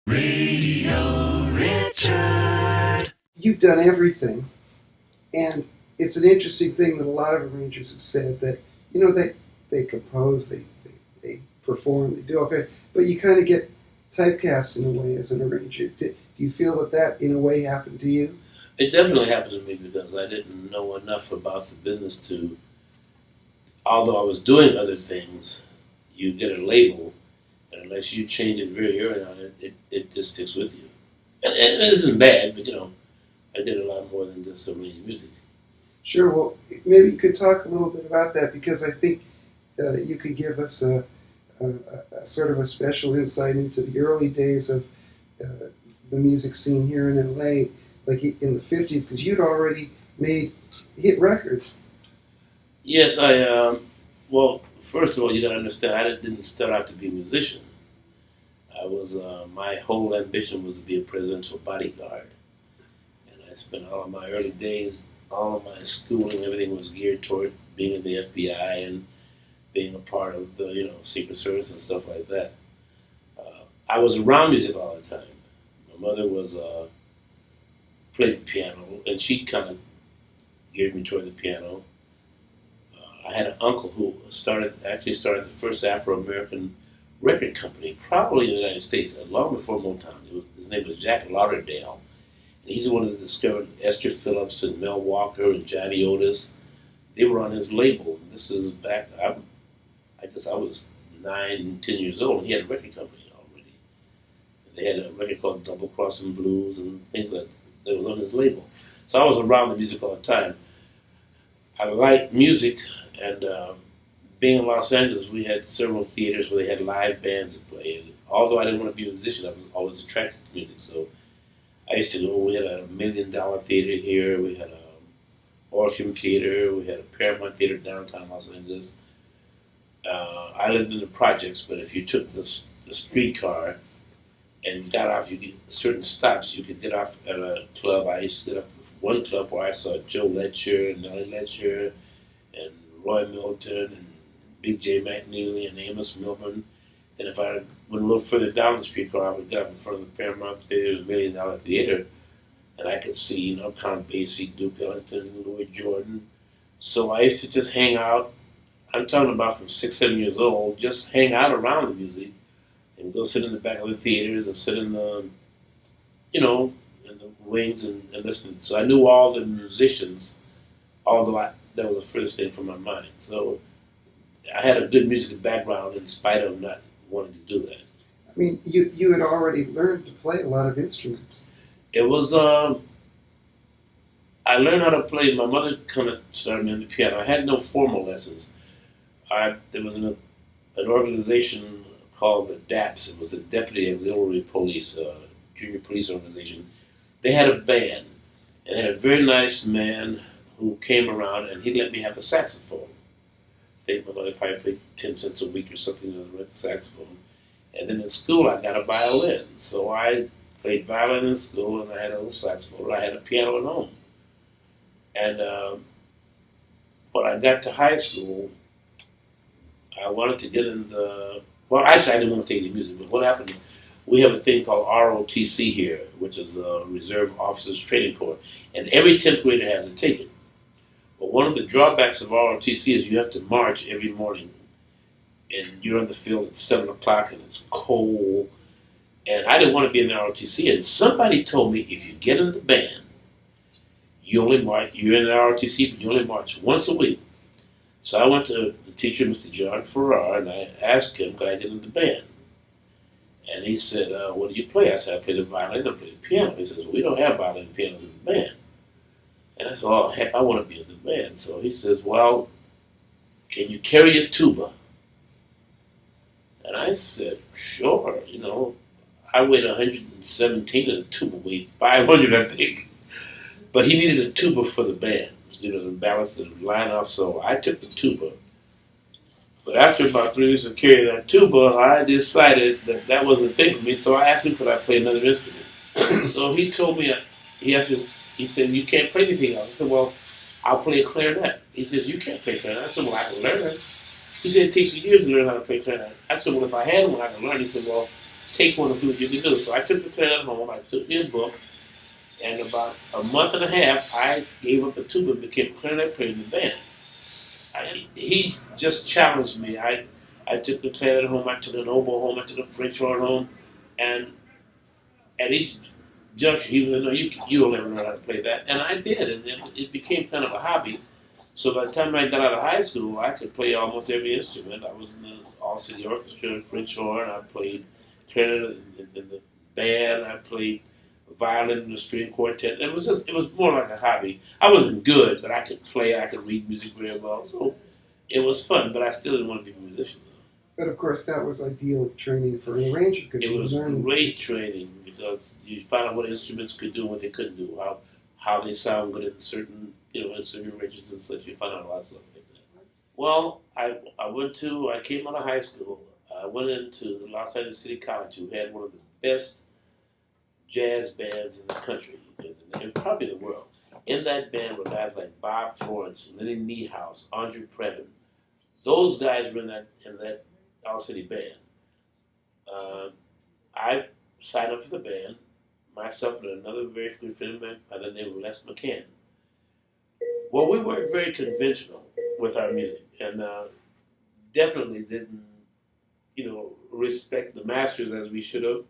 Radio Richard. You've done everything, and it's an interesting thing that a lot of arrangers have said that, they compose, they perform, they do okay, but you kind of get typecast in a way as an arranger. Do you feel that in a way happened to you? It definitely happened to me because I didn't know enough about the business to, although I was doing other things, you get a label, and unless you change it very early on, it just sticks with you. And it isn't bad, but I did a lot more than just arrange music. Sure. Well, maybe you could talk a little bit about that, because I think you could give us a sort of a special insight into the early days of the music scene here in LA, like in the 50s, because you'd already made hit records. Yes, well, first of all, you got to understand, I didn't start out to be a musician. My whole ambition was to be a presidential bodyguard. And I spent all of my early days, all of my schooling, everything was geared toward being in the FBI and being a part of the, Secret Service and stuff like that. I was around music all the time. My mother played the piano, and she kind of geared me toward the piano. I had an uncle who actually started the first Afro-American record company, probably in the United States, long before Motown. His name was Jack Lauderdale. And he's the one that discovered Esther Phillips and Mel Walker and Johnny Otis. They were on his label. This is back, I guess I was 9, 10 years old, and he had a record company already. They had a record called Double Crossing Blues and things like that was on his label. So I was around the music all the time. I liked music, and being in Los Angeles, we had several theaters where they had live bands that play. And although I didn't want to be a musician, I was always attracted to music. So I used to go. We had a $1 Million Theater here. We had a Orpheum Theater. We had a Paramount Theater downtown Los Angeles. I lived in the projects, but if you took the streetcar and got off, you get certain stops. You could get off at a club. I used to get off at one club where I saw Joe Letcher and Nellie Letcher and Roy Milton and Big J McNeely and Amos Milburn. And if I went a little further down the streetcar, I would get up in front of the Paramount Theater, the $1 Million Theater, and I could see, Count Basie, Duke Ellington, Louis Jordan. So I used to just hang out. I'm talking about from 6, 7 years old, just hang out around the music and go sit in the back of the theaters and sit in the, in the wings and listen. So I knew all the musicians, although that was the furthest thing from my mind. So I had a good musical background in spite of not wanting to do that. I mean, you had already learned to play a lot of instruments. It was, I learned how to play. My mother kind of started me on the piano. I had no formal lessons. There was an organization called the DAPS. It was the Deputy Auxiliary Police, junior police organization. They had a band, and they had a very nice man who came around, and he let me have a saxophone. I think my mother probably paid 10 cents a week or something to rent the saxophone. And then in school, I got a violin. So I played violin in school, and I had a little saxophone. I had a piano at home. And when I got to high school, I wanted to get in well, actually, I didn't want to take any music, but what happened, we have a thing called ROTC here, which is the Reserve Officers Training Corps, and every 10th grader has to take it. But one of the drawbacks of ROTC is you have to march every morning, and you're on the field at 7 o'clock, and it's cold, and I didn't want to be in the ROTC, and somebody told me, if you get in the band, you're in the ROTC, but you only march once a week. So I went to the teacher, Mr. John Farrar, and I asked him, could I get in the band? And he said, what do you play? I said, I play the violin, I play the piano. He says, we don't have violin and pianos in the band. And I said, oh, heck, I want to be in the band. So he says, well, can you carry a tuba? And I said, sure. I weighed 117 and the tuba weighed 500, I think. But he needed a tuba for the band, to balance the line off. So I took the tuba. But after about 3 weeks of carrying that tuba, I decided that wasn't a thing for me. So I asked him, could I play another instrument? So he told me, he said, you can't play anything else. I said, well, I'll play a clarinet. He says, you can't play clarinet. I said, well, I can learn. He said, it takes you years to learn how to play clarinet. I said, well, if I had one, I could learn. He said, well, take one and see what you can do. So I took the clarinet home. I took me a book, and about a month and a half, I gave up the tuba and became a clarinet player in the band. He just challenged me. I took the clarinet home. I took an oboe home. I took a French horn home, and at each juncture, he was, no, you'll never know how to play that, and I did, and it became kind of a hobby. So by the time I got out of high school, I could play almost every instrument. I was in the all-city orchestra, French horn. I played clarinet in the band. I played violin in the string quartet. It was more like a hobby. I wasn't good, but I could play. I could read music very well. So it was fun, but I still didn't want to be a musician. But of course, that was ideal training for an arranger. It was great training because you found out what instruments could do and what they couldn't do, how they sound good in certain, in certain ranges and such. You find out a lot of stuff like that. Well, I came out of high school. I went into Los Angeles City College, who had one of the best jazz bands in the country, and probably the world. In that band were guys like Bob Florence, Lenny Niehaus, Andre Previn. Those guys were in that All City band. I signed up for the band, myself and another very good friend of mine by the name of Les McCann. Well, we weren't very conventional with our music, and definitely didn't, respect the masters as we should have.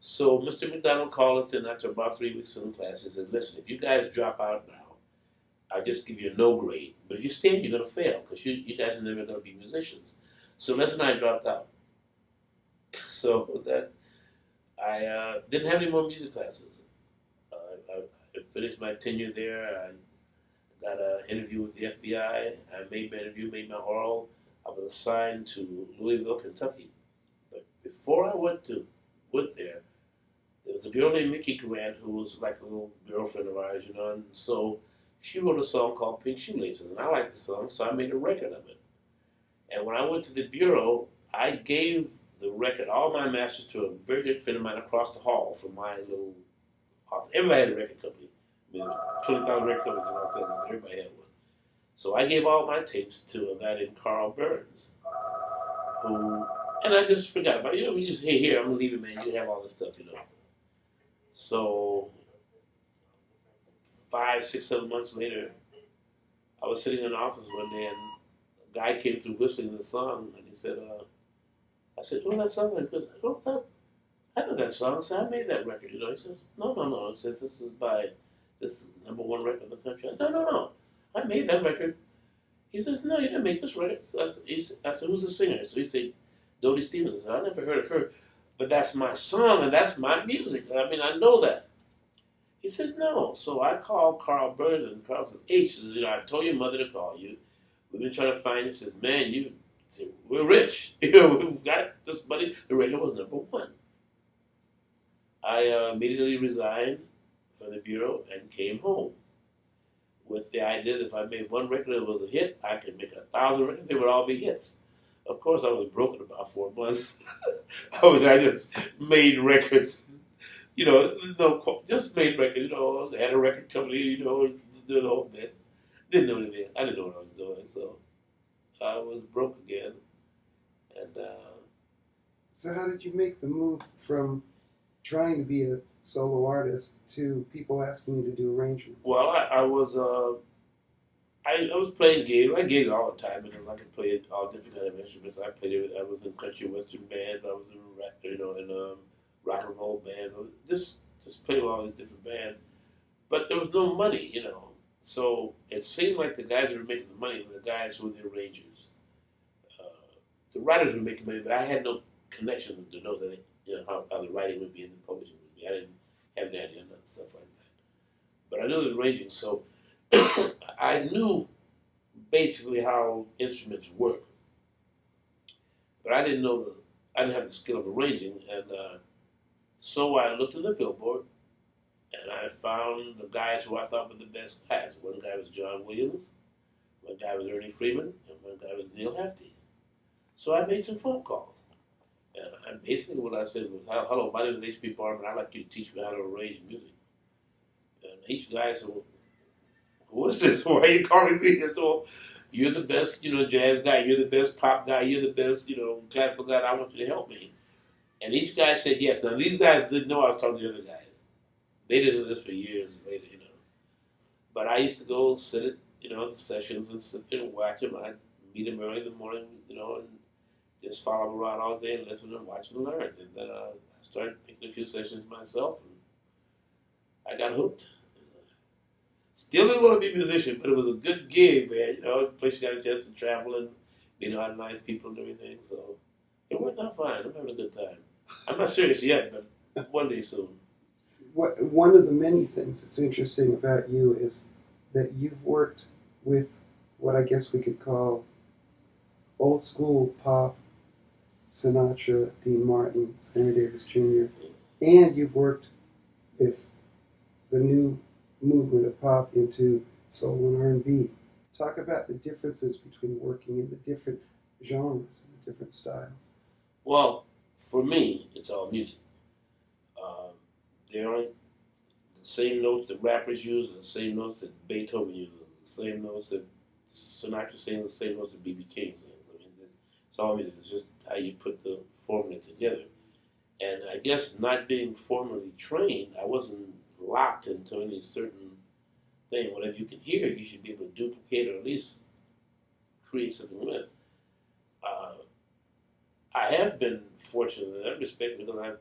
So Mr. McDonald called us in after about 3 weeks in the class. He said, listen, if you guys drop out now, I'll just give you a no grade. But if you stay, you're going to fail because you guys are never going to be musicians. So Les and I dropped out. So that I didn't have any more music classes. I finished my tenure there. I got an interview with the FBI. I made my interview, made my oral. I was assigned to Louisville, Kentucky. But before I went there was a girl named Mickey Grant who was like a little girlfriend of ours, and so she wrote a song called Pink Shoelaces, and I liked the song, so I made a record of it. And when I went to the bureau, I gave the record, all my masters, to a very good friend of mine across the hall from my little office. Everybody had a record company. 20,000 record companies in Los Angeles, everybody had one. So I gave all my tapes to a guy named Carl Burns, and I just forgot about it. We just, hey, here, I'm going to leave it, man. You have all this stuff, So 5, 6, 7 months later, I was sitting in the office one day, and a guy came through whistling the song, and he said, I said, oh, that song? He goes, I know that song. I said, I made that record, He says, no. He said, this is the #1 record in the country. I said, no. I made that record. He says, no, you didn't make this record. I said, who's the singer? So he said, Dodie Stevens. I said, I never heard of her. But that's my song and that's my music. I mean, I know that. He says, no. So I called Carl Burns, and Carl said, H, says, I told your mother to call you. We've been trying to find you. He says, man, we're rich. We've got this money. The record was #1. I immediately resigned from the bureau and came home with the idea that if I made one record that was a hit, I could make 1,000 records. They would all be hits. Of course, I was broke in about 4 months. I just made records, just made records, had a record company, did the whole bit. Didn't know anything. I didn't know what I was doing, so I was broke again. And so how did you make the move from trying to be a solo artist to people asking you to do arrangements? Well, I was playing gigs. I gigged all the time because I could play all different kind of instruments. I was in country western bands. I was in rock and roll bands. Just played with all these different bands. But there was no money, So it seemed like the guys who were making the money were the guys who were the arrangers. The writers were making money, but I had no connection to know that how the writing would be and the publishing would be. I didn't have the idea and stuff like that. But I knew the arranging, so I knew basically how instruments work. But I didn't have the skill of arranging, and so I looked at the Billboard, and I found the guys who I thought were the best guys. One guy was John Williams, one guy was Ernie Freeman, and one guy was Neil Hefti. So I made some phone calls. And basically what I said was, hello, my name is H.B.Barnum, and I'd like you to teach me how to arrange music. And each guy said, well, who is this? Why are you calling me? And so, you're the best, jazz guy. You're the best pop guy. You're the best, classical guy. I want you to help me. And each guy said yes. Now, these guys didn't know I was talking to the other guys. They did this for years later, you know. But I used to go sit at, the sessions and sit there and watch them. I'd meet them early in the morning, and just follow them around all day and listen and watch and learn. And then I started picking a few sessions myself, and I got hooked. Still didn't want to be a musician, but it was a good gig, man. Place you got a chance to travel and meet a lot of nice people and everything. So it worked out fine. I'm having a good time. I'm not serious yet, but one day soon. One of the many things that's interesting about you is that you've worked with what I guess we could call old school pop, Sinatra, Dean Martin, Sammy Davis Jr., and you've worked with the new movement of pop into soul and R&B. Talk about the differences between working in the different genres and the different styles. Well, for me, it's all music. They're the same notes that rappers use, the same notes that Beethoven uses, the same notes that Sinatra sings, the same notes that B.B. King sings. I mean, it's all music. It's just how you put the formula together. And I guess not being formally trained, I wasn't locked into any certain thing. Whatever you can hear, you should be able to duplicate or at least create something with. I have been fortunate in that respect because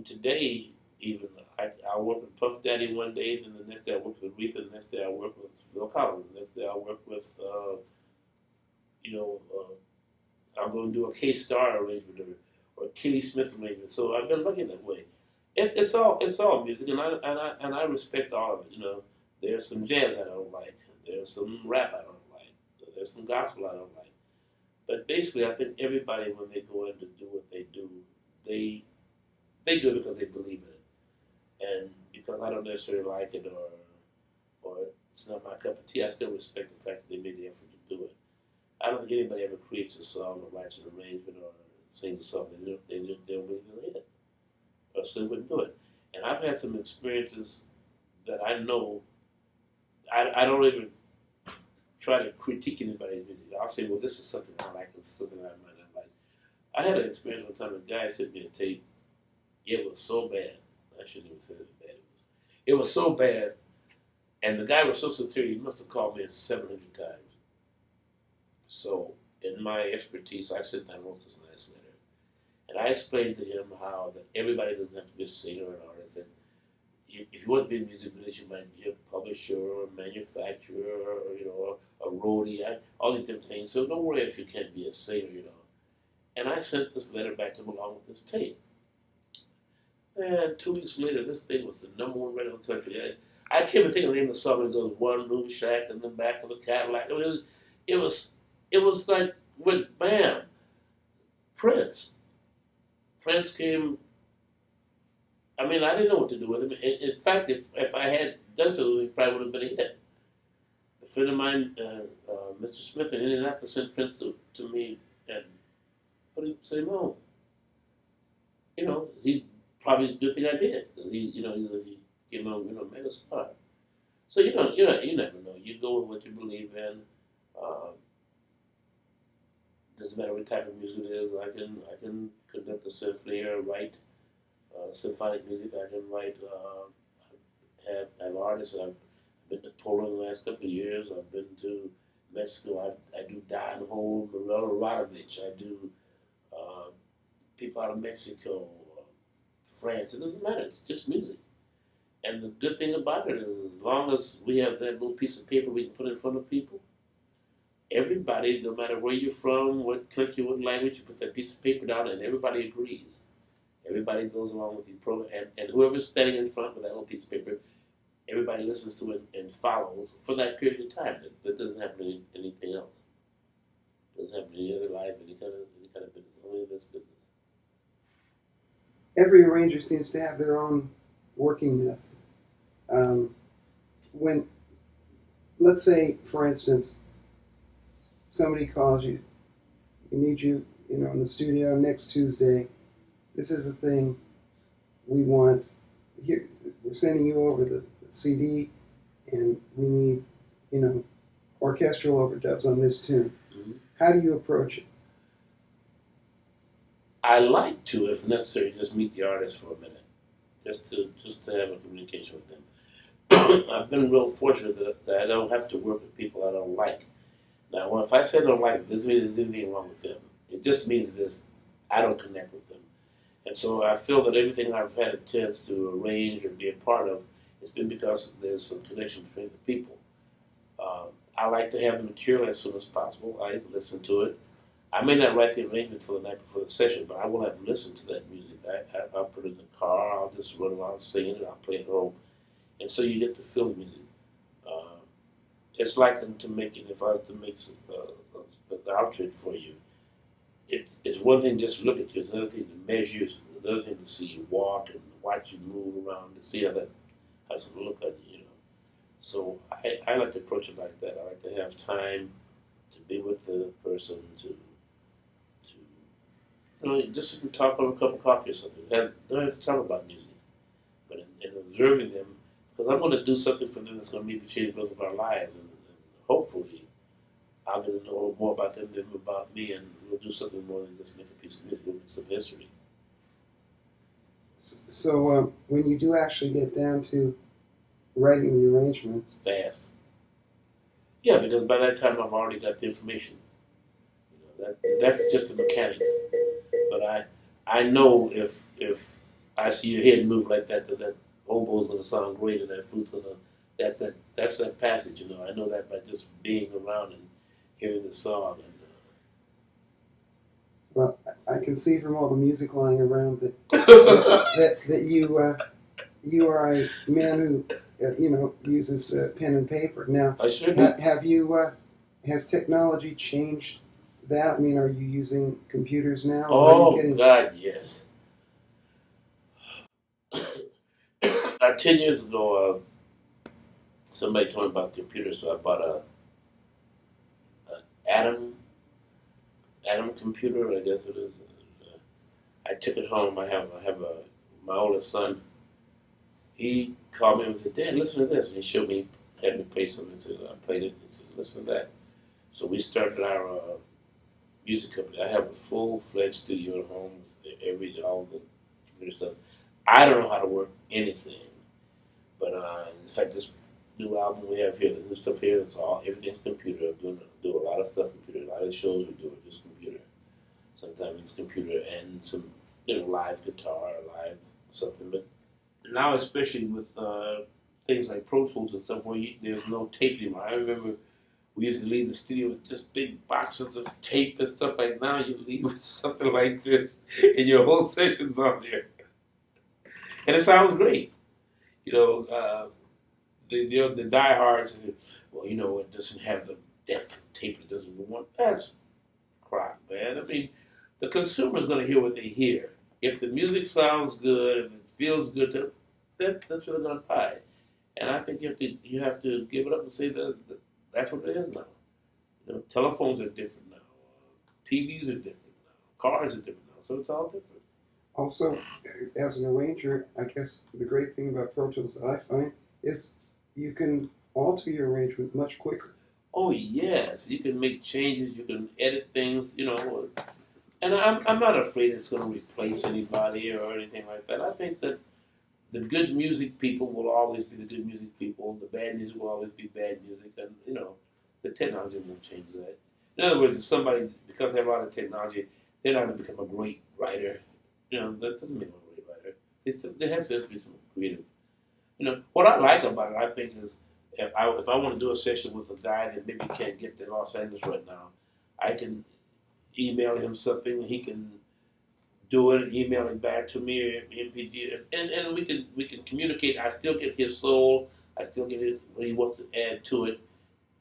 today even I work with Puff Daddy one day, then the next day I work with Aretha, the next day I work with Phil Collins, the next day I work with I'm going to do a K-Star arrangement or a Kenny Smith arrangement. So I've been lucky that way. It's all music, and I respect all of it. There's some jazz I don't like, there's some rap I don't like, there's some gospel I don't like. But basically, I think everybody when they go in to do what they do, they do it because they believe in it, and because I don't necessarily like it or it's not my cup of tea, I still respect the fact that they made the effort to do it. I don't think anybody ever creates a song or writes an arrangement or sings a song they don't believe in it, or so wouldn't do it. And I've had some experiences that I know I don't even try to critique anybody's music. I'll say, well, this is something I like, this is something I might not like. I had an experience one time, a guy sent me a tape. It was so bad. I shouldn't even say it bad. It was so bad, and the guy was so sincere, he must have called me 700 times. So, in my expertise, I sat down and wrote this nice letter. And I explained to him how that everybody doesn't have to be a singer or an artist. That if you want to be a music business, you might be a publisher or a manufacturer or, a roadie, all these different things. So don't worry if you can't be a singer. And I sent this letter back to him along with this tape. And 2 weeks later, this thing was the #1 record in the country. I can't even think of the name of the song. It goes, "One Room Shack in the back of the Cadillac." It was like, with bam, Prince. Prince came. I didn't know what to do with him. In fact, if I had done so, he probably would have been a hit. A friend of mine, Mr. Smith in Indianapolis, sent Prince to me and sent him home. He probably did think I did. He came on, made a star. So you never know. You go with what you believe in. Doesn't matter what type of music it is. I can conduct a symphony or write symphonic music. I can write. Have artists. I've been to Poland the last couple of years. I've been to Mexico. I do Don Hole, Morello Radovich. I do people out of Mexico, France. It doesn't matter. It's just music. And the good thing about it is, as long as we have that little piece of paper we can put in front of people, everybody, no matter where you're from, what country, what language, you put that piece of paper down and everybody agrees. Everybody goes along with the program. And whoever's standing in front with that little piece of paper, everybody listens to it and follows for that period of time. That doesn't happen in anything else. It doesn't happen in any other life, any kind of business, only in this business. Every arranger seems to have their own working method. When, let's say, for instance, somebody calls you, we need you, in the studio next Tuesday. This is the thing we want. Here, we're sending you over the CD, and we need, orchestral overdubs on this tune. Mm-hmm. How do you approach it? I like to, if necessary, just meet the artist for a minute, just to have a communication with them. I've been real fortunate that I don't have to work with people I don't like. Now, if I say I don't like them, doesn't mean there's anything wrong with them. It just means this: I don't connect with them. And so I feel that everything I've had a chance to arrange or be a part of, it's been because there's some connection between the people. I like to have the material as soon as possible. I listen to it. I may not write the arrangement till the night before the session, but I will have listened to that music. I'll put it in the car. I'll just run around singing it. I'll play it at home, and so you get to feel the music. Uh, it's like to make it. If I was to make an outfit for you, it's one thing just to look at you. It's another thing to measure you. It's another thing to see you walk and watch you move around to see how that has a look on you. So I like to approach it like that. I like to have time to be with the person, to just sit and talk over a cup of coffee or something. Don't have to talk about music, but in observing them, because I'm going to do something for them that's going to maybe change both of our lives, and hopefully I'll get to know more about them than about me, and we'll do something more than just make a piece of music. We'll make some history. So when you do actually get down to writing the arrangements, Fast. Yeah, because by that time I've already got the information. That's just the mechanics. But I know if I see your head move like that, that oboe's gonna sound great, and that flute's gonna that's that passage. I know that by just being around and hearing the song. And well, I can see from all the music lying around that you are a man who uses pen and paper. Now, I sure do. have you has technology changed that? I mean, are you using computers now? Or are you getting... God, yes. 10 years ago, somebody told me about computers, so I bought a Atom computer, I guess it is. I took it home. I have my oldest son. He called me and said, "Dad, listen to this," and he showed me, had me play something. And said, I played it. And said, "Listen to that." So we started our music company. I have a full-fledged studio at home with all the computer stuff. I don't know how to work anything, but in fact, this new album we have here, the new stuff here, everything's computer. I do a lot of stuff computer. A lot of the shows we do are just computer. Sometimes it's computer and some live guitar, live something. But now, especially with things like Pro Tools and stuff, where there's no tape anymore. I remember we used to leave the studio with just big boxes of tape and stuff. Like now, you leave with something like this, and your whole session's on there, and it sounds great. The diehards, well, it doesn't have the depth of tape. It doesn't want. That's crap, man. I mean, the consumer's going to hear what they hear. If the music sounds good, if it feels good to that's what they're going to buy. And I think you have to give it up and say that that's what it is now. Telephones are different now. TVs are different now. Cars are different now. So it's all different. Also, as an arranger, I guess the great thing about Pro Tools that I find is you can alter your arrangement much quicker. Oh yes, you can make changes. You can edit things. And I'm not afraid it's going to replace anybody or anything like that. I think that the good music people will always be the good music people. The bad music will always be bad music, and the technology won't change that. In other words, if somebody, because they have a lot of technology, they're not going to become a great writer. That doesn't make them a great writer. They have to be some creative. What I like about it, I think, is if I want to do a session with a guy that maybe can't get to Los Angeles right now, I can email him something. He can do it, email it back to me, or MPG, and we can communicate. I still get his soul. I still get what he wants to add to it,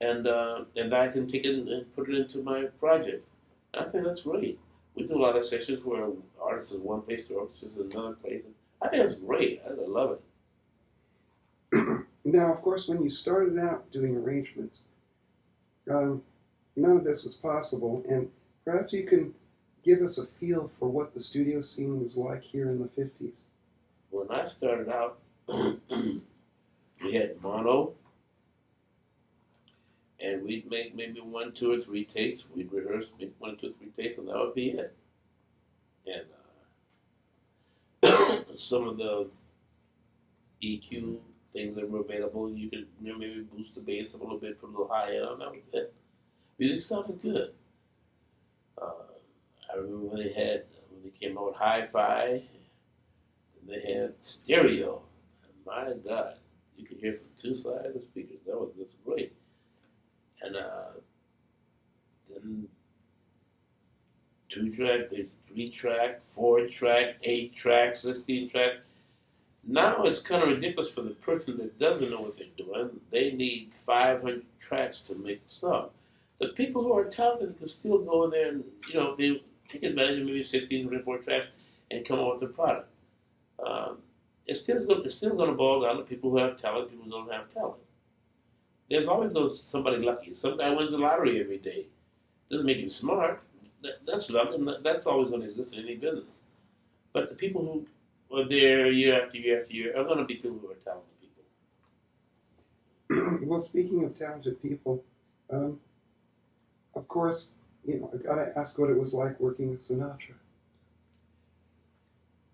and I can take it and put it into my project. And I think that's great. We do a lot of sessions where artists is one place, the orchestra is another place. I think that's great. I love it. Now, of course, when you started out doing arrangements, none of this was possible, and perhaps you can give us a feel for what the studio scene was like here in the 50s. When I started out, we had mono, and we'd make maybe 1, 2, or 3 takes. We'd rehearse, make 1, 2, 3 takes, and that would be it. and some of the EQ things that were available, you could maybe boost the bass a little bit, put a little high end on. That was it. Music sounded good. I remember when they came out with hi-fi, and they had stereo. And my God, you could hear from two sides of the speakers. That was just great. And then 2-track, there's 3-track, 4-track, 8-track, 16-track. Now it's kind of ridiculous for the person that doesn't know what they're doing. They need 500 tracks to make a song. The people who are talented can still go in there and, they take advantage of maybe 16, 24 tracks and come up with a product. It's still going to boil down to people who have talent, people who don't have talent. There's always somebody lucky. Some guy wins the lottery every day. Doesn't make him smart. That's luck, and that's always going to exist in any business. But the people who are there year after year after year are going to be people who are talented people. Well, speaking of talented people, of course, I got to ask what it was like working with Sinatra.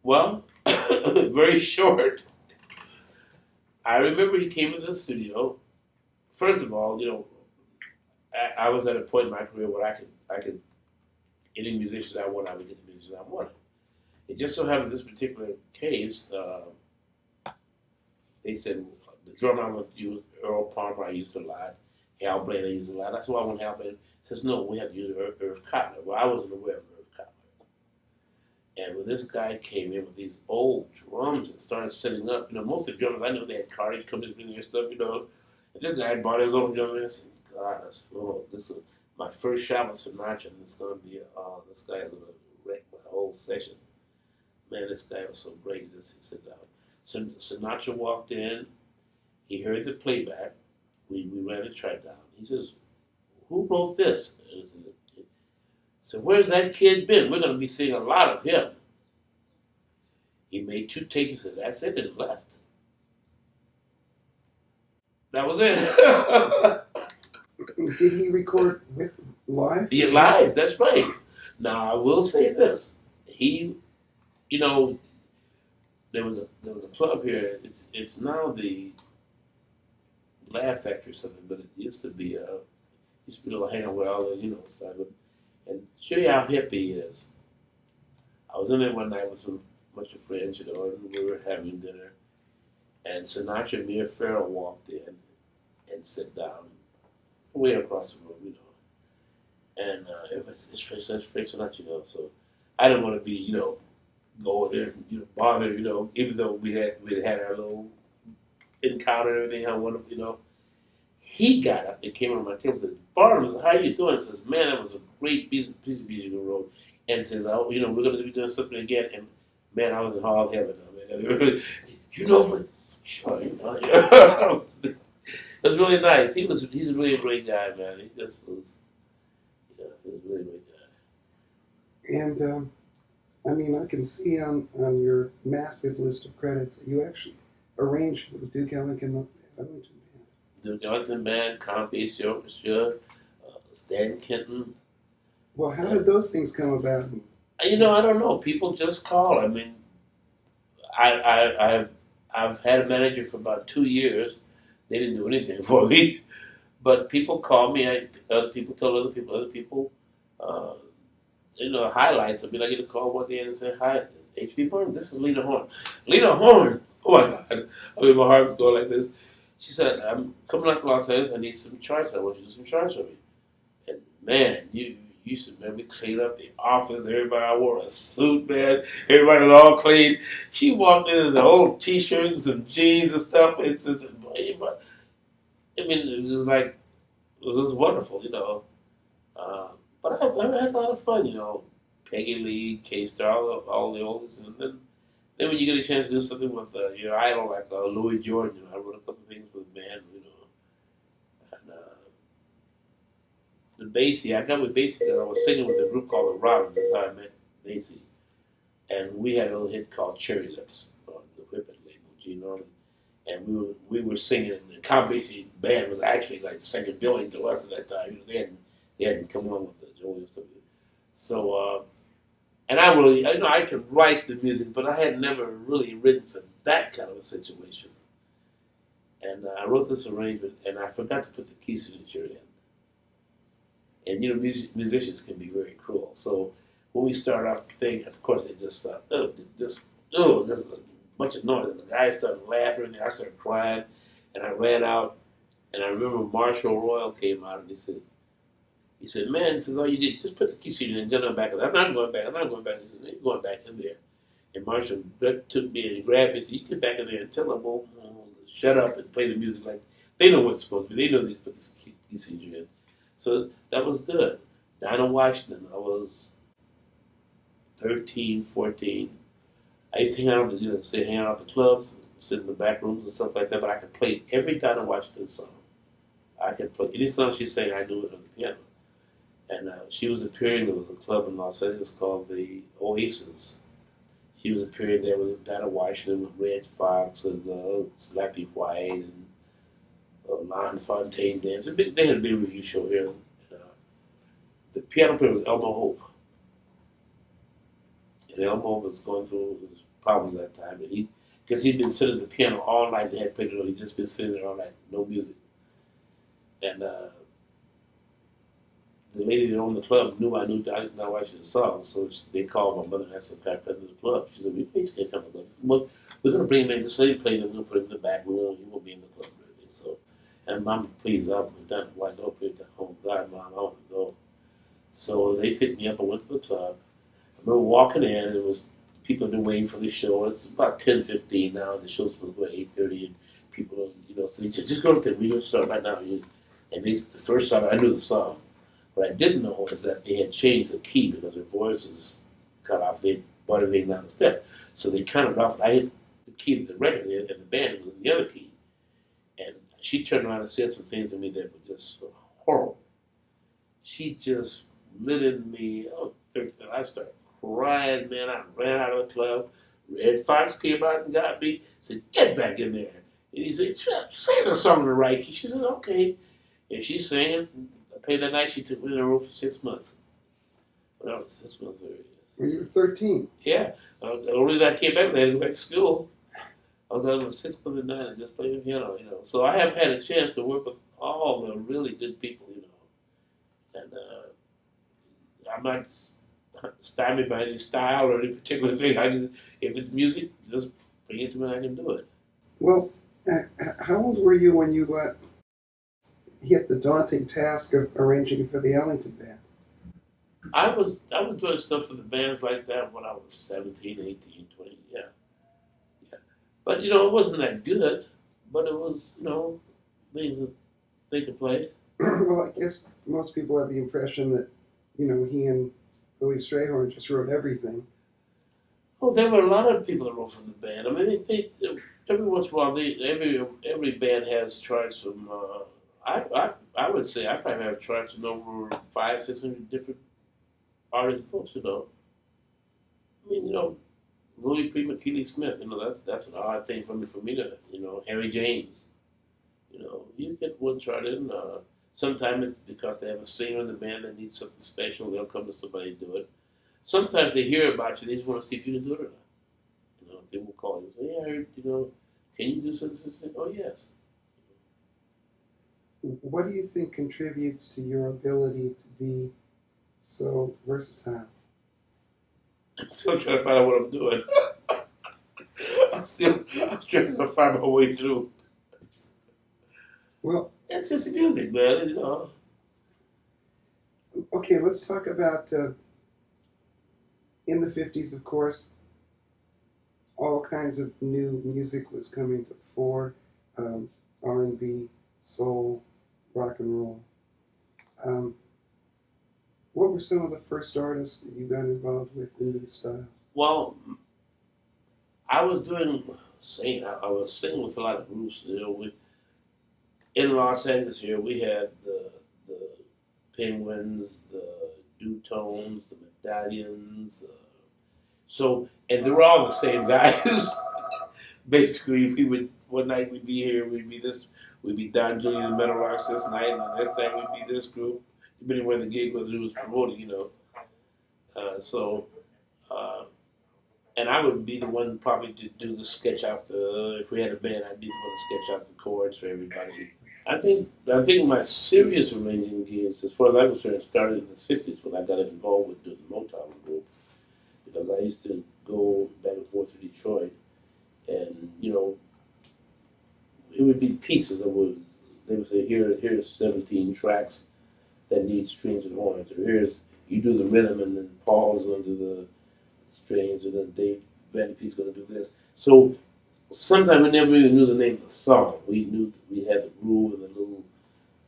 Well, very short. I remember he came into the studio. First of all, I was at a point in my career where I could any musicians I wanted, I would get the musicians I wanted. It just so happened in this particular case, they said the drummer I would use, Earl Palmer, I used a lot. Hal Blaine, I used a lot. I said, well, I want Hal Blaine. He says, no, we have to use Irv Cotler. Well, I wasn't aware of Irv Cotler. And when this guy came in with these old drums and started setting up, most of the drummers I knew, they had cartage come in and bring their stuff, And this guy bought his own drum, and I said, God, this is my first shot with Sinatra, and it's going to be, this guy is going to wreck my whole session. Man, this guy was so great. He sat down. So Sinatra walked in. He heard the playback. We ran the track down. He says, who wrote this? I said, where's that kid been? We're going to be seeing a lot of him. He made 2 takes and said, that's it, and left. That was it. Did he record with live? Yeah, live, that's right. Now, I will say this. He, there was a club here. It's now the Laugh Factory or something, but it used to be a little hangout where all the stuff. And show you how hip he is. I was in there one night with a bunch of friends, and we were having dinner, and Sinatra and Mia Farrow walked in and sat down way across the room, and it's Frank Sinatra, so I didn't want to be, go there and bother, even though we had our little encounter and everything, how wonderful, He got up and came on my table and said, Barnum, how you doing? He says, man, that was a great piece of music you wrote. And says, oh, we're going to be doing something again. And man, I was in hall heaven. For sure, It was really nice. He's really a great guy, man. He just was, he was really a great guy. And, I can see on your massive list of credits that you actually arranged for the Duke Ellington Band. Duke Ellington Band, Count Basie Orchestra, Stan Kenton. Well, how did those things come about? I don't know. People just call. I've had a manager for about 2 years. They didn't do anything for me, but people call me. Other people tell other people. Highlights. I get a call one day and say, "Hi, H.B.Barnum. This is Lena Horne." Lena Horne. Oh my God! My heart was going like this. She said, "I'm coming out to Los Angeles. I need some charts. I want you to do some charts for me." And man, you should, man, we cleaned up the office. Everybody wore a suit, man. Everybody was all clean. She walked in the old T-shirts and jeans and stuff. It's just, it was like, it was wonderful, But I had a lot of fun, Peggy Lee, K-Star, all the oldies. And then when you get a chance to do something with your idol like Louis Jordan, I wrote a couple of things for the band, And the Basie, I got with Basie because I was singing with a group called the Rawls. That's how I met Basie. And we had a little hit called Cherry Lips on the Whippet label, Gene Norman. And we were singing, and the Count Basie band was actually like second billing to us at that time. They hadn't come on with the Joey stuff. So And I could write the music, but I had never really written for that kind of a situation. And I wrote this arrangement, and I forgot to put the key signature in. And musicians can be very cruel. So when we started off the thing, of course, they just thought, just a bunch of noise. And the guys started laughing, and I started crying, and I ran out. And I remember Marshall Royal came out, and he said, man, he says, all you did, just put the key signature in and get on back. I'm not going back. I'm not going back. He said, you're going back in there. And Marshall took me and grabbed me and said, you get back in there and tell them, shut up and play the music like they know what's supposed to be. They know they put this key signature in. So that was good. Down in Washington, I was 13, 14. I used to hang out at the clubs, sit in the back rooms and stuff like that, but I could play every Dinah Washington song. I could play any song she sang, I knew it on the piano. And she was appearing, there was a club in Los Angeles called the Oasis. She was appearing there with Dinah Washington with Red Fox and Slappy White and Lon Fontaine dance. They had a big review show here. The piano player was Elmo Hope. And Elmo was going through his problems that time. Because he'd been sitting at the piano all night and had played it, he'd just been sitting there all night, no music. And the lady that owned the club knew I knew Dinah Washington's song, so they called my mother and asked her to pack into the club. She said, we can't come to the club. Well, we're going to bring him in, just so he plays, and we're going to put him in the back. He won't be in the club or anything. So, and Mom, please, I'm done. Why don't put it at home? God, Mom, I want to go. So they picked me up. I went to the club. I remember walking in, and it was people have been waiting for the show. It's about 10:15 now. The show's supposed to go at 8:30, and people, so they said, just go to the, we're going to start right now. And the first song, I knew the song. What I didn't know is that they had changed the key because their voices cut off. They brought everything down the step. So they counted off. I hit the key to the record, and the band was in the other key. And she turned around and said some things to me that were just horrible. She just lit in me. I started crying, man. I ran out of the club. Red Fox came out and got me. Said, get back in there. And he said, sing the song in the right key. She said, okay. And she sang it. I paid that night. She took me in the room for 6 months. When I was 6 months there. When you were 13? Yeah. The only reason I came back was I had to go back to school. I was out of 6 months and 9 and just playing piano, So I have had a chance to work with all the really good people, And I'm not stymied by any style or any particular thing. If it's music, just bring it to me and I can do it. Well, how old were you when you hit the daunting task of arranging for the Ellington Band? I was doing stuff for the bands like that when I was 17, 18, 20, yeah. But, it wasn't that good, but it was, things that they could play. Well, I guess most people have the impression that, he and Billy Strayhorn just wrote everything. Oh, there were a lot of people that wrote for the band. I mean, they every once in a while, every band has charts from, I would say I probably have charts from over 500-600 different artists and folks, I mean, Louis Prima, Keely Smith, that's an odd thing for me to, Harry James, you get one chart in. Sometimes it's because they have a singer in the band that needs something special, they'll come to somebody to do it. Sometimes they hear about you, they just want to see if you can do it or not. They will call you and say, hey, I heard, can you do something? Oh, yes. What do you think contributes to your ability to be so versatile? I'm still trying to find out what I'm doing. I'm trying to find my way through. Well, it's just music, man. Okay, let's talk about in the 50s, of course, all kinds of new music was coming to the fore, R&B, soul, rock and roll. What were some of the first artists that you got involved with in these styles? Well, I was singing. I was singing with a lot of groups. In Los Angeles here, we had the Penguins, the Dootones, the Medallions. And they were all the same guys. Basically, one night we'd be here, we'd be Don Jr. and the Metal Rocks this night, and the next night we'd be this group. Depending where the gig was, it was promoting, And I would be the one probably to do the sketch out the. If we had a band, I'd be the one to sketch out the chords for everybody. I think my serious arranging gigs, as far as I was concerned, started in the '60s when I got involved with the Motown group, because I used to go back and forth to Detroit, and it would be pieces that would. They would say, here's 17 tracks that need strings and horns, or here's you do the rhythm, and then Paul's going to do the strings, and then Dave Van Pete's going to do this. So sometimes we never even knew the name of the song. We knew we had the groove and the little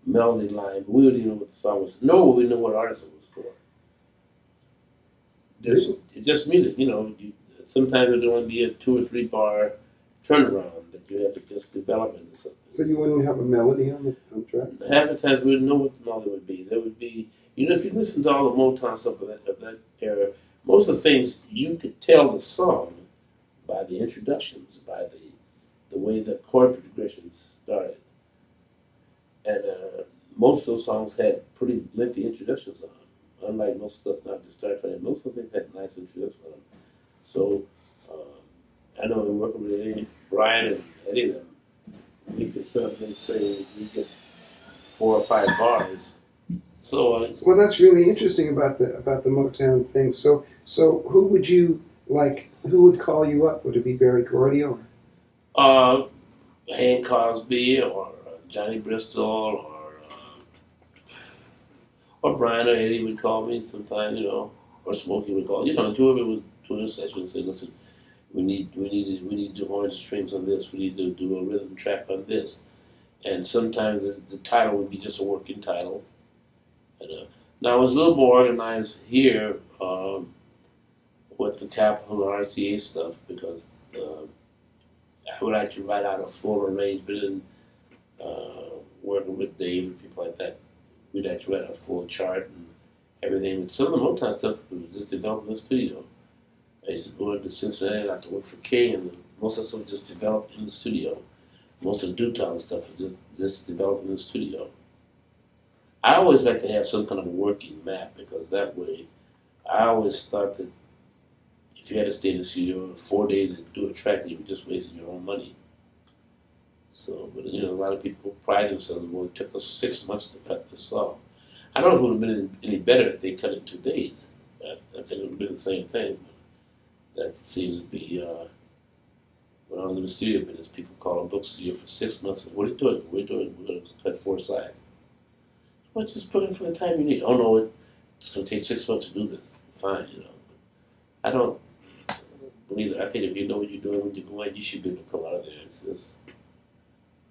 melody line, but we didn't even know what the song was. Nor would we know what artist it was for. It's just music, sometimes it would only be a 2 or 3 bar turnaround that you had to just develop into something. So you wouldn't have a melody on the track? Half the times we didn't know what the melody would be. There would be, if you listen to all the Motown stuff of that era, most of the things you could tell the song by the introductions, by the way the chord progressions started. And most of those songs had pretty lengthy introductions on them. Unlike most stuff not just start from it, most of them had nice introductions on them. So I know in working with Eddie, Brian and Eddie, them, we could certainly say we get 4 or 5 bars. So well, that's really interesting about the Motown thing. So who would you like? Who would call you up? Would it be Berry Gordy or? Hank Cosby or Johnny Bristol or Brian or Eddie would call me sometime, or Smokey would call. Whoever was doing a session would say, listen, we need to do horns and strings on this. We need to do a rhythm track on this. And sometimes the title would be just a working title. And, now it was a little more organized here with the Capitol and RCA stuff, because I would actually write out a full arrangement, and working with Dave and people like that, we'd actually write out a full chart and everything. But some of the Motown stuff was just developed in the studio. I used to go into Cincinnati, I got to work for King, and most of the stuff was just developed in the studio. Most of the Dootones stuff was just developed in the studio. I always like to have some kind of a working map, because that way, I always thought that if you had to stay in the studio 4 days and do a track, you were just wasting your own money. So, but a lot of people pride themselves. Well, it took us 6 months to cut this song. I don't know if it would have been any better if they cut it in 2 days. I think it would have been the same thing. But that seems to be when I was in the studio business, people call a book studio for 6 months. And, what are you doing? We're going to cut 4 sides. Well, just put it for the time you need. Oh no, it's going to take 6 months to do this. Fine, But I don't believe that. I think if you know what you're doing when you go in, you should be able to come out of there. It's just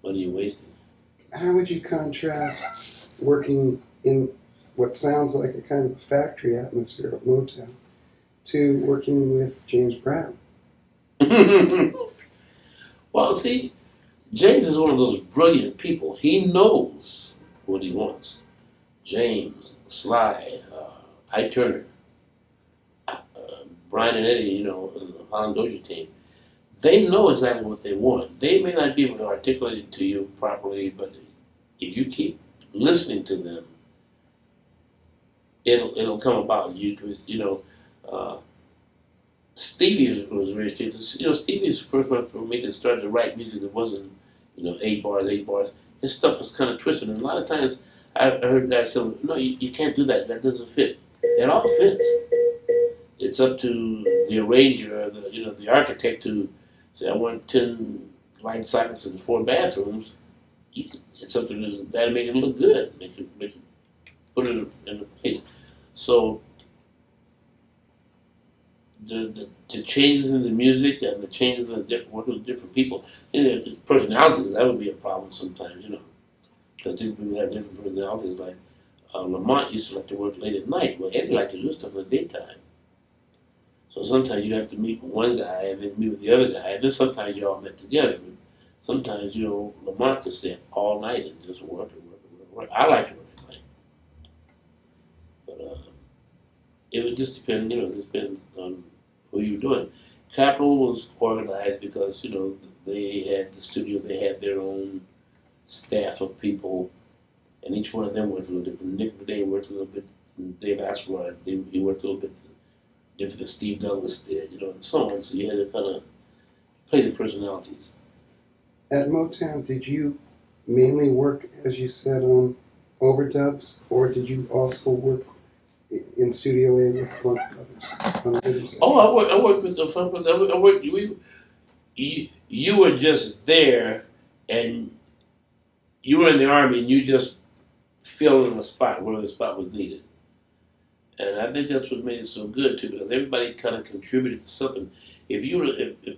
money you're wasting. How would you contrast working in what sounds like a kind of a factory atmosphere of Motown to working with James Brown? Well, see, James is one of those brilliant people. He knows what he wants. James, Sly, Ike Turner, Brian and Eddie, the Holland Dozier team, they know exactly what they want. They may not be able to articulate it to you properly, but if you keep listening to them, it'll come about. Stevie was very strict. Stevie's first one for me to start to write music that wasn't, 8 bars. His stuff was kind of twisted, and a lot of times I heard guys say, "No, you can't do that. That doesn't fit." It all fits. It's up to the arranger, the architect to say, "I want 10 light sockets and 4 bathrooms." It's up to that to make it look good, make it put it in place. So the changes in the music and the changes in working with different people, personalities, that would be a problem sometimes, because different people have different personalities. Like Lamont used to like to work late at night. Well, Eddie liked to do stuff in the daytime. So sometimes you'd have to meet with one guy and then meet with the other guy, and then sometimes you all met together. But sometimes, Lamont could stay up all night and just work and work and work and work. I like to work at night. But it would just depend, on who you're doing. Capitol was organized because, they had the studio, they had their own staff of people, and each one of them worked a little different. Nick Day worked a little bit, Dave Axelrod, he worked a little bit different than Steve Douglas did, and so on. So you had to kind of play the personalities. At Motown, did you mainly work, as you said, on overdubs, or did you also work in Studio A with funk brothers? Oh, I worked with the funk brothers. I worked. You were just there, and you were in the Army, and you just filled in the spot where the spot was needed. And I think that's what made it so good too, because everybody kind of contributed to something. If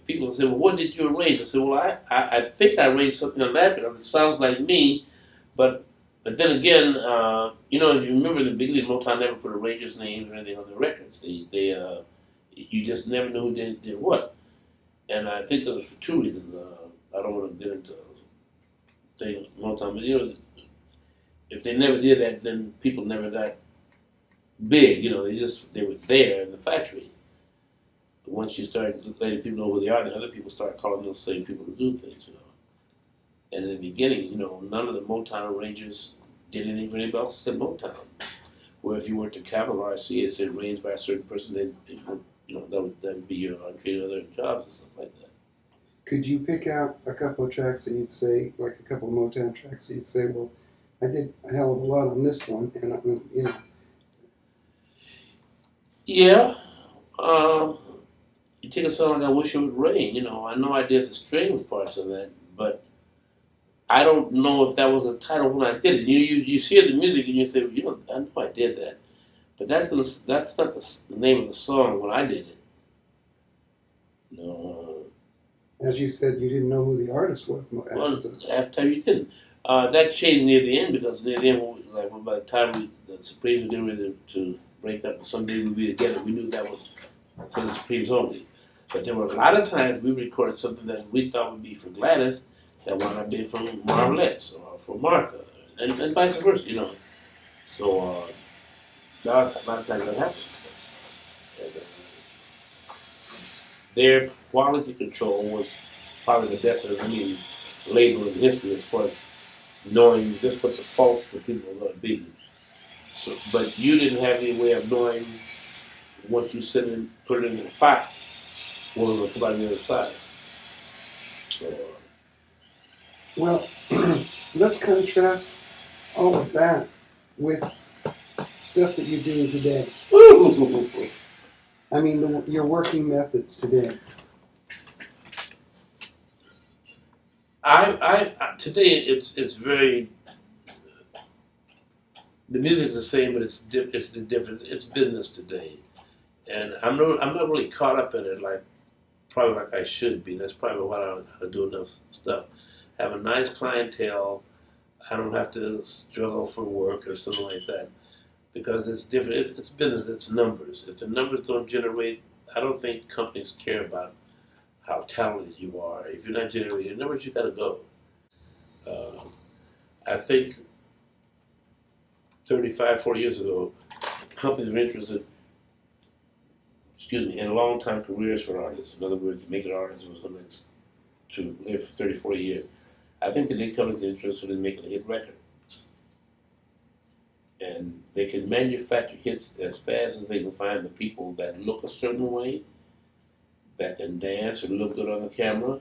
people say, "Well, what did you arrange?" I said, "Well, I think I arranged something on that because it sounds like me," but then again, as you remember, in the beginning, Motown never put arrangers' names or anything on the records. You just never knew who did what, and I think that was for two reasons. I don't want to get into things Motown, but if they never did that, then people never got big. They were there in the factory. But once you start letting people know who they are, then other people start calling those same people to do things. And in the beginning, none of the Motown arrangers did anything for anybody else except Motown. Where if you worked at Capitol RC, it said arranged by a certain person, then that would be your entree to other jobs and stuff like that. Could you pick out a couple of tracks that you'd say, like a couple of Motown tracks that you'd say, well, I did a hell of a lot on this one, and Yeah. You take a song like I Wish It Would Rain, I know I did the string parts of that, but I don't know if that was a title when I did it. You hear the music and you say, I know I did that. But that's not the name of the song when I did it. No. As you said, you didn't know who the artist was. After you didn't. That changed near the end, because near the end, by the time the Supremes were getting ready to break up and someday we'd be together, we knew that was for the Supremes only. But there were a lot of times we recorded something that we thought would be for Gladys that wound up being for Marlettes or for Martha, and vice versa, So a lot of times that happens. And, their quality control was probably the best of any label in history as far as knowing just what the pulse for people were going to be. So, but you didn't have any way of knowing once you put it in the pot what was going to come out on the other side. So, well, let's contrast all of that with stuff that you're doing today. I mean, your working methods today. Today it's very. The music's the same, but it's the difference. It's business today, and I'm not really caught up in it probably like I should be. That's probably why I don't do enough stuff. Have a nice clientele. I don't have to struggle for work or something like that, because it's different. It's business. It's numbers. If the numbers don't generate, I don't think companies care about how talented you are. If you're not generating numbers, you got to go. I think 35, 40 years ago, companies were interested, in long-time careers for artists. In other words, you make an artist who was going to live for 30, 40 years. I think today companies are interested in making a hit record. And they can manufacture hits as fast as they can find the people that look a certain way, that can dance and look good on the camera.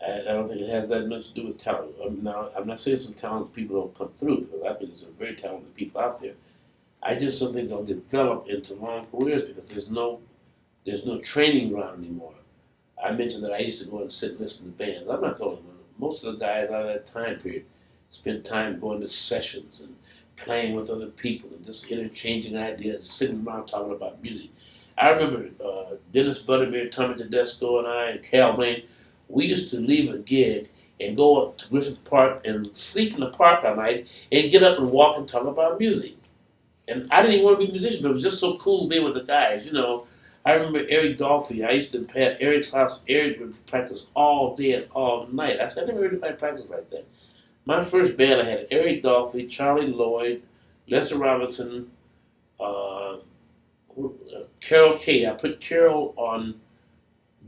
I don't think it has that much to do with talent. Now, I'm not saying some talented people don't come through, because I think there's some very talented people out there. I just don't think they'll develop into long careers because there's no training ground anymore. I mentioned that I used to go and sit and listen to bands. I'm not the only one. Most of the guys out of that time period spent time going to sessions and playing with other people and just interchanging ideas, sitting around talking about music. I remember Dennis Butterbeer, Tommy Tedesco, and I, and Cal Blaine, we used to leave a gig and go up to Griffith Park and sleep in the park all night and get up and walk and talk about music. And I didn't even want to be a musician, but it was just so cool being with the guys, I remember Eric Dolphy. I used to at Eric's house. Eric would practice all day and all night. I said, I never heard anybody practice like that. My first band, I had Eric Dolphy, Charlie Lloyd, Lester Robinson, Carol Kay. I put Carol on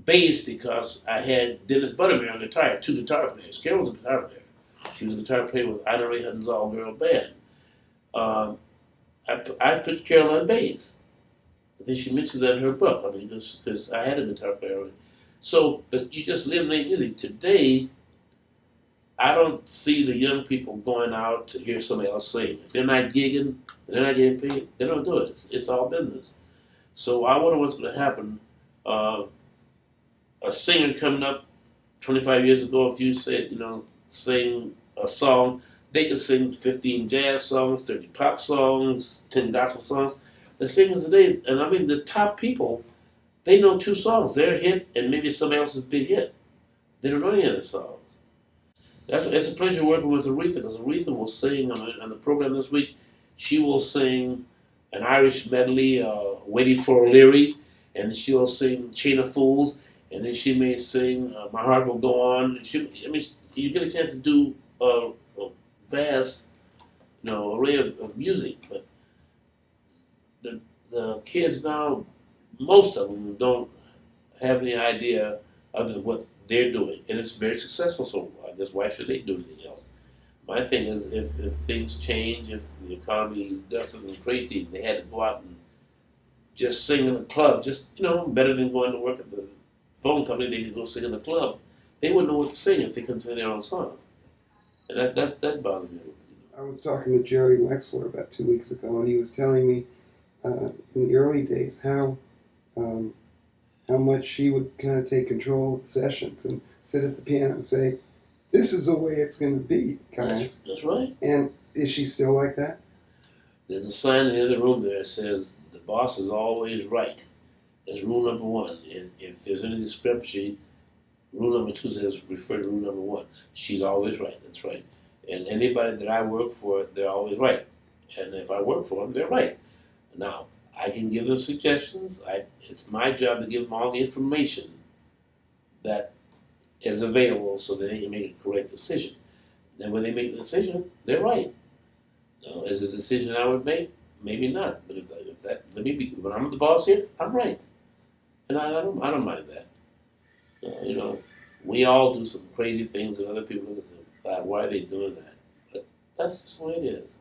bass because I had Dennis Butterbeer on guitar. I had two guitar players. Carol was a guitar player. She was a guitar player with Ida Ray Hutton's all-girl band. I put Carol on bass. I think she mentions that in her book. I mean, because I had a guitar player. So, but you just live and make music. Today, I don't see the young people going out to hear somebody else sing. If they're not gigging, they're not getting paid, they don't do it. It's all business. So I wonder what's going to happen. Uh, a singer coming up 25 years ago, if you said, sing a song, they could sing 15 jazz songs, 30 pop songs, 10 gospel songs. The singers today, and I mean the top people, they know 2 songs, their hit and maybe somebody else's big hit. They don't know any of the songs. It's a pleasure working with Aretha, because Aretha will sing on the program this week. She will sing an Irish medley, Waiting for O'Leary, and she will sing Chain of Fools, and then she may sing My Heart Will Go On. You get a chance to do a vast, array of music, but the kids now, most of them don't have any idea other than what they're doing, and it's very successful. So I guess why should they do anything else? My thing is, if things change, if the economy does something crazy, they had to go out and just sing in a club, just better than going to work at the phone company, they could go sing in the club. They wouldn't know what to sing if they couldn't sing their own song, and that bothers me. I was talking to Jerry Wexler about 2 weeks ago, and he was telling me in the early days how much she would kind of take control of the sessions and sit at the piano and say, "This is the way it's going to be, guys." That's right. And is she still like that? There's a sign in the other room there that says, "The boss is always right." That's rule number 1. And if there's any discrepancy, rule number 2 says refer to rule number 1. She's always right. That's right. And anybody that I work for, they're always right. And if I work for them, they're right. Now, I can give them suggestions. It's my job to give them all the information that is available so that they can make a correct decision. And when they make the decision, they're right. Now, is it a decision I would make? Maybe not. But when I'm the boss here, I'm right. And I don't mind that. We all do some crazy things and other people look and say, "God, why are they doing that?" But that's just the way it is.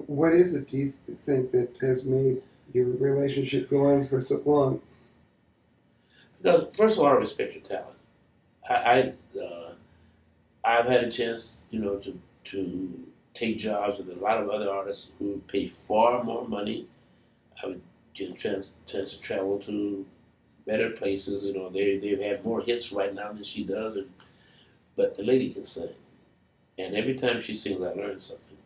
What is it, do you think, that has made your relationship go on for so long? Because, first of all, I respect your talent. I've had a chance, to take jobs with a lot of other artists who pay far more money. I would get a chance to travel to better places. They've had more hits right now than she does, but the lady can sing, and every time she sings, I learn something.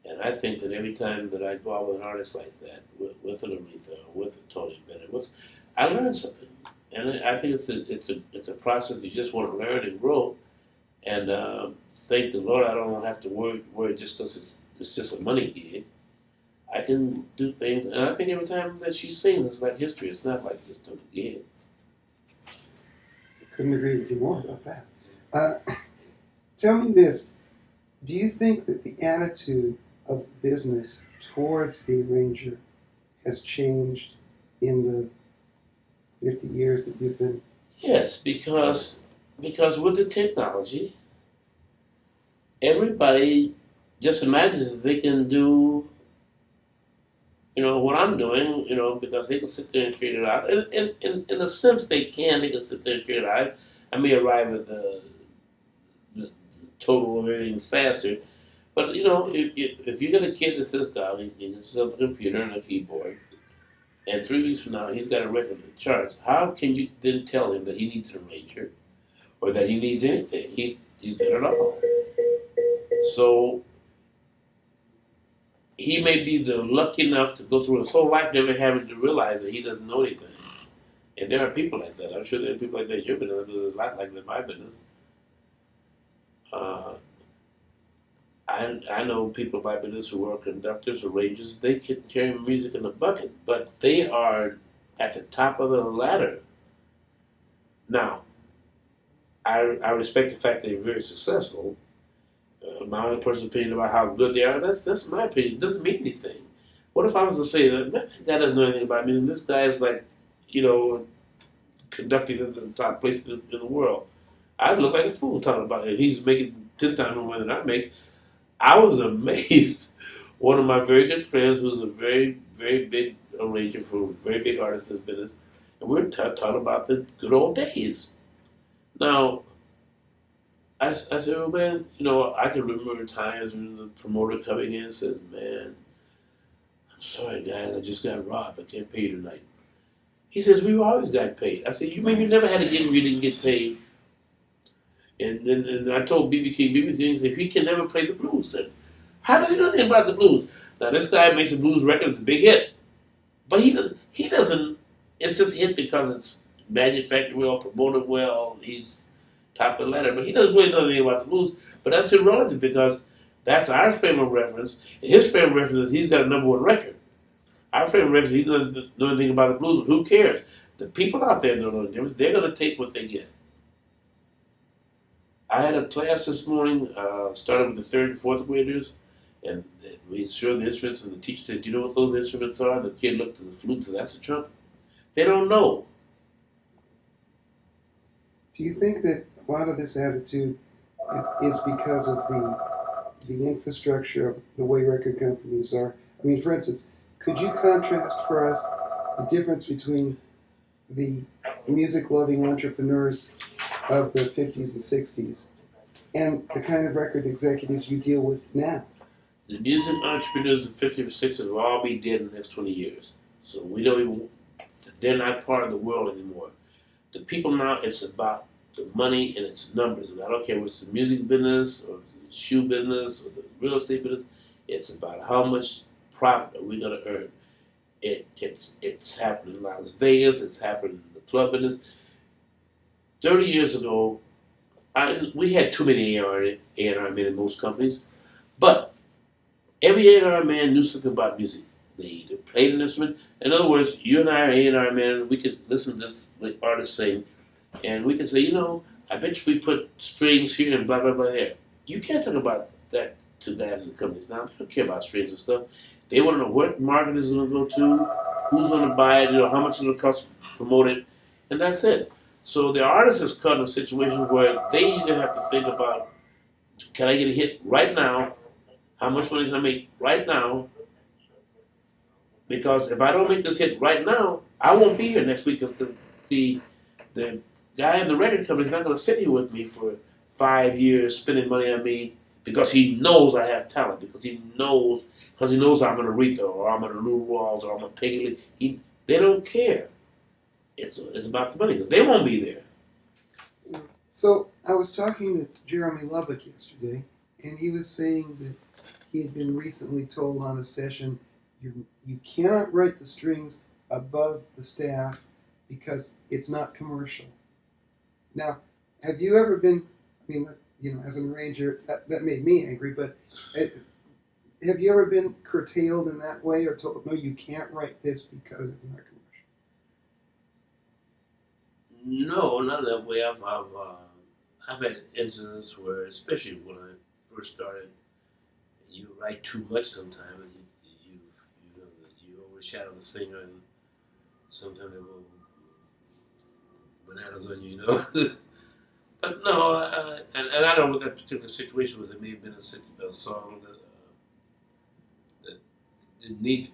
And I think that every time that I go out with an artist like that, with an Aretha, or with a Tony Bennett, I learn something. And I think it's a process you just want to learn and grow. And thank the Lord, I don't have to worry just because it's just a money gig. I can do things, and I think every time that she sings, it's like history. It's not like just doing a gig. I couldn't agree with you more about that. Tell me this: do you think that the attitude of the business towards the arranger has changed in the 50 years that you've been? Yes, because with the technology, everybody just imagines that they can do, what I'm doing, because they can sit there and figure it out. And in a sense, they can sit there and figure it out. I may arrive at the total of everything faster. But, if you get a kid that sits down, he gets himself a computer and a keyboard, and 3 weeks from now he's got a record that charts, how can you then tell him that he needs an arranger or that he needs anything? He's done it all. So he may be lucky enough to go through his whole life never having to realize that he doesn't know anything. And there are people like that. I'm sure there are people like that in your business. There's a lot like that in my business. I know people in my business who are conductors, arrangers. They can carry music in a bucket, but they are at the top of the ladder. Now, I respect the fact they're very successful. My own personal opinion about how good they are, that's my opinion. It doesn't mean anything. What if I was to say that, man, that guy doesn't know anything about music? This guy is like, conducting in the top places in the world. I'd look like a fool talking about it. He's making 10 times more than I make. I was amazed. One of my very good friends, who's a very, very big arranger for very big artists in business, and we were talking about the good old days. Now, I said, well, man, I can remember times when the promoter coming in and said, man, I'm sorry, guys, I just got robbed. I can't pay you tonight. He says, we've always got paid. I said, you mean you never had a gig where you didn't get paid? And then I told BB King said, he can never play the blues. I said, how does he know anything about the blues? Now, this guy makes a blues record, it's a big hit. But he doesn't, it's just a hit because it's manufactured well, promoted well, he's top of the ladder. But he doesn't really know anything about the blues. But that's irrelevant because that's our frame of reference. And his frame of reference is he's got a #1 record. Our frame of reference, he doesn't know anything about the blues, but who cares? The people out there don't know the difference. They're going to take what they get. I had a class this morning, started with the 3rd and 4th graders, and we showed the instruments, and the teacher said, do you know what those instruments are? And the kid looked at the flute and said, that's a trumpet. They don't know. Do you think that a lot of this attitude is because of the infrastructure of the way record companies are? I mean, for instance, could you contrast for us the difference between the music-loving entrepreneurs of the 50s and 60s and the kind of record executives you deal with now? The music entrepreneurs of the 50s and 60s will all be dead in the next 20 years. So they're not part of the world anymore. The people now, it's about the money and its numbers. And I don't care if it's the music business or the shoe business or the real estate business. It's about how much profit are we going to earn. It's happened in Las Vegas. It's happened in the club business. 30 years ago, we had too many A&R men in most companies, but every A&R man knew something about music. They either played an instrument. In other words, you and I are A&R men. We could listen to this artist sing, and we could say, I bet you we put strings here and blah, blah, blah here. You can't talk about that to guys and companies now. They don't care about strings and stuff. They want to know what market is going to go to, who's going to buy it, how much it's going to cost to promote it, and that's it. So the artist is caught in a situation where they either have to think about, can I get a hit right now? How much money can I make right now? Because if I don't make this hit right now, I won't be here next week because the guy in the record company is not going to sit here with me for 5 years spending money on me because he knows I have talent, because he knows I'm an Aretha or I'm an Rawls or I'm a Peggy Lee. They don't care. It's about the money because they won't be there. So I was talking to Jeremy Lubbock yesterday, and he was saying that he had been recently told on a session, you cannot write the strings above the staff because it's not commercial. Now, have you ever been, as an arranger, that made me angry, but have you ever been curtailed in that way or told, no, you can't write this because it's not commercial? No, not that way. I've had instances where, especially when I first started, you write too much sometimes, and you overshadow the singer, and sometimes they will bananas on you, But no, and I don't know what that particular situation was. It may have been a song that didn't need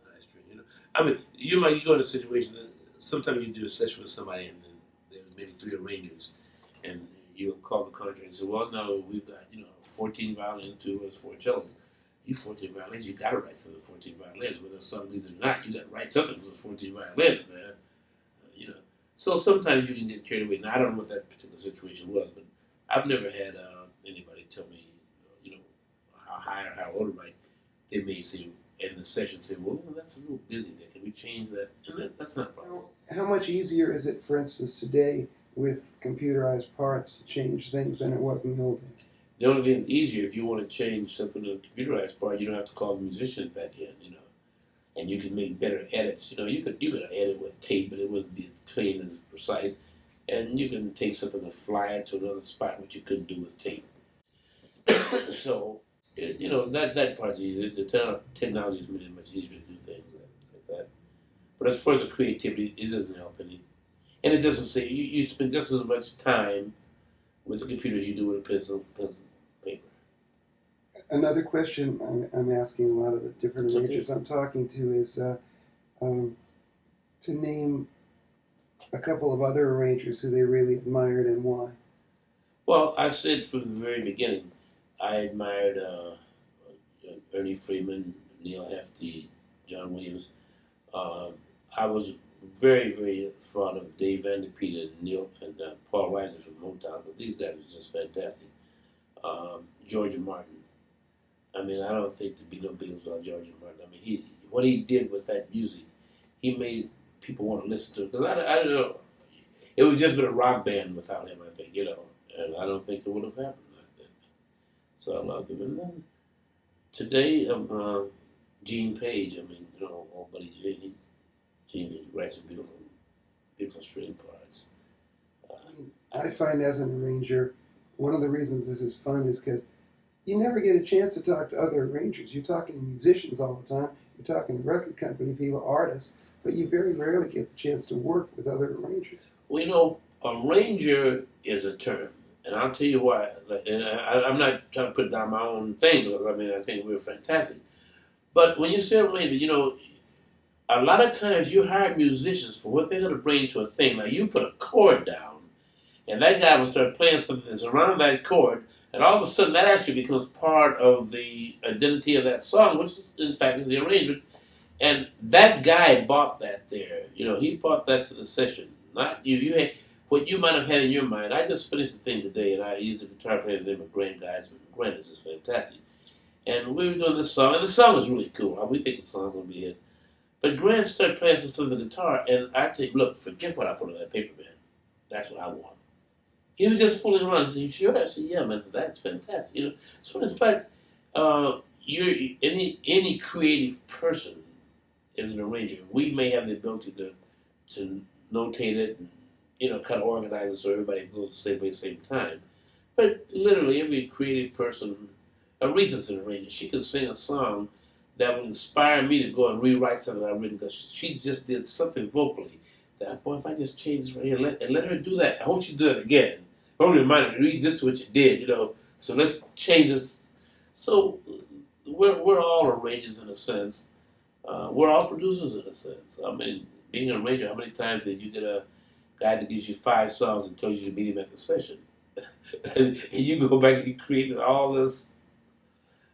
high string, I mean, you go in a situation that sometimes you do a session with somebody and then there's maybe 3 arrangers, and you'll call the contract and say, well, no, we've got 14 violins, 2 or 4 cellos. You 14 violins, you got to write something for 14 violins, whether the song leads or not. You got to write something for the 14 violins, man. So sometimes you can get carried away. Now, I don't know what that particular situation was, but I've never had anybody tell me, how high or how low to write. They may say in the session, say, well, that's a little busy there. Can we change that? And that's not a problem. How much easier is it, for instance, today with computerized parts to change things than it was in the old days? The only thing that's easier, if you want to change something in a computerized part, you don't have to call the musicians back in, and you can make better edits. You could edit with tape, but it wouldn't be as clean and as precise. And you can take something and fly it to another spot, which you couldn't do with tape. So, that part's easy. The technology has made it much easier to do things like that. But as far as the creativity, it doesn't help any. And it doesn't say, you spend just as much time with the computer as you do with a pencil paper. Another question I'm asking a lot of the different It's arrangers I'm talking to is to name a couple of other arrangers who they really admired and why. Well, I said from the very beginning, I admired Ernie Freeman, Neil Hefti, John Williams. I was very, very fond of Dave Van Der Peter and Neil and Paul Reiser from Motown, but these guys were just fantastic. George Martin. I mean, I don't think there'd be no Beatles without George Martin. I mean, what he did with that music, he made people want to listen to it. Because I don't know, it would just been a rock band without him, I think, and I don't think it would have happened like that. So I loved him. And then today, Gene Page. I mean, old buddy Gene writes some beautiful, beautiful string parts. I find as an arranger, one of the reasons this is fun is because you never get a chance to talk to other arrangers. You're talking to musicians all the time. You're talking to record company people, artists, but you very rarely get the chance to work with other arrangers. Well, arranger is a term, and I'll tell you why. And I'm not trying to put down my own thing, because I think we're fantastic. But when you say arranger, a lot of times you hire musicians for what they're going to bring to a thing. Like you put a chord down, and that guy will start playing something that's around that chord, and all of a sudden that actually becomes part of the identity of that song, which in fact is the arrangement. And that guy bought that there. He bought that to the session, not you. You had what you might have had in your mind. I just finished the thing today, and I used a guitar player named Grant Geisman. Grant is just fantastic. And we were doing this song, and the song was really cool. We think the song's going to be a hit. But Grant started playing some of the guitar, and I said, look, forget what I put on that paper, man. That's what I want. He was just fooling around. He said, you sure? I said, yeah, man. That's fantastic. So in fact, any creative person is an arranger. We may have the ability to notate it and kind of organize it so everybody goes the same way, same time. But literally, every creative person, Aretha's an arranger. She can sing a song that would inspire me to go and rewrite something I've written, because she just did something vocally that, boy, if I just change this right here, let her do that. I hope she do it again. Only remind her, read this is what you did, so let's change this. So we're all arrangers in a sense. We're all producers in a sense. I mean, being an arranger, how many times did you get a guy that gives you 5 songs and tells you to meet him at the session? and you go back and you create all this.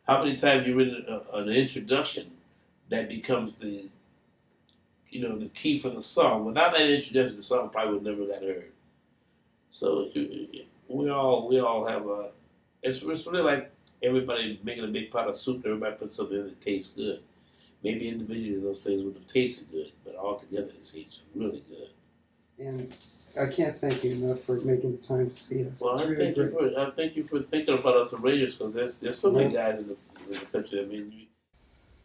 How many times have you written an introduction that becomes the key for the song? Without that introduction, the song probably would never got heard. So we all have a. It's really like everybody making a big pot of soup. Everybody puts something in that tastes good. Maybe individually those things would have tasted good, but all together it tastes really good. And I can't thank you enough for making the time to see us. Well, I thank you for thinking about us arrangers, because there's so many guys in the country. I mean.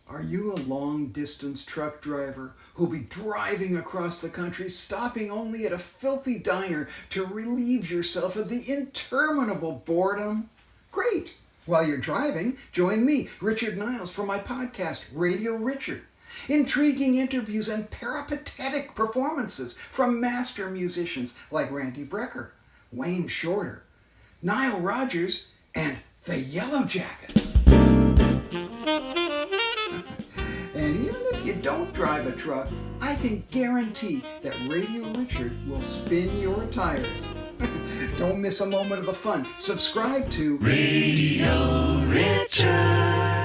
Are you a long-distance truck driver who'll be driving across the country, stopping only at a filthy diner to relieve yourself of the interminable boredom? Great! While you're driving, join me, Richard Niles, for my podcast, Radio Richard. Intriguing interviews and peripatetic performances from master musicians like Randy Brecker, Wayne Shorter, Nile Rodgers, and the Yellow Jackets. And even if you don't drive a truck, I can guarantee that Radio Richard will spin your tires. Don't miss a moment of the fun. Subscribe to Radio Richard.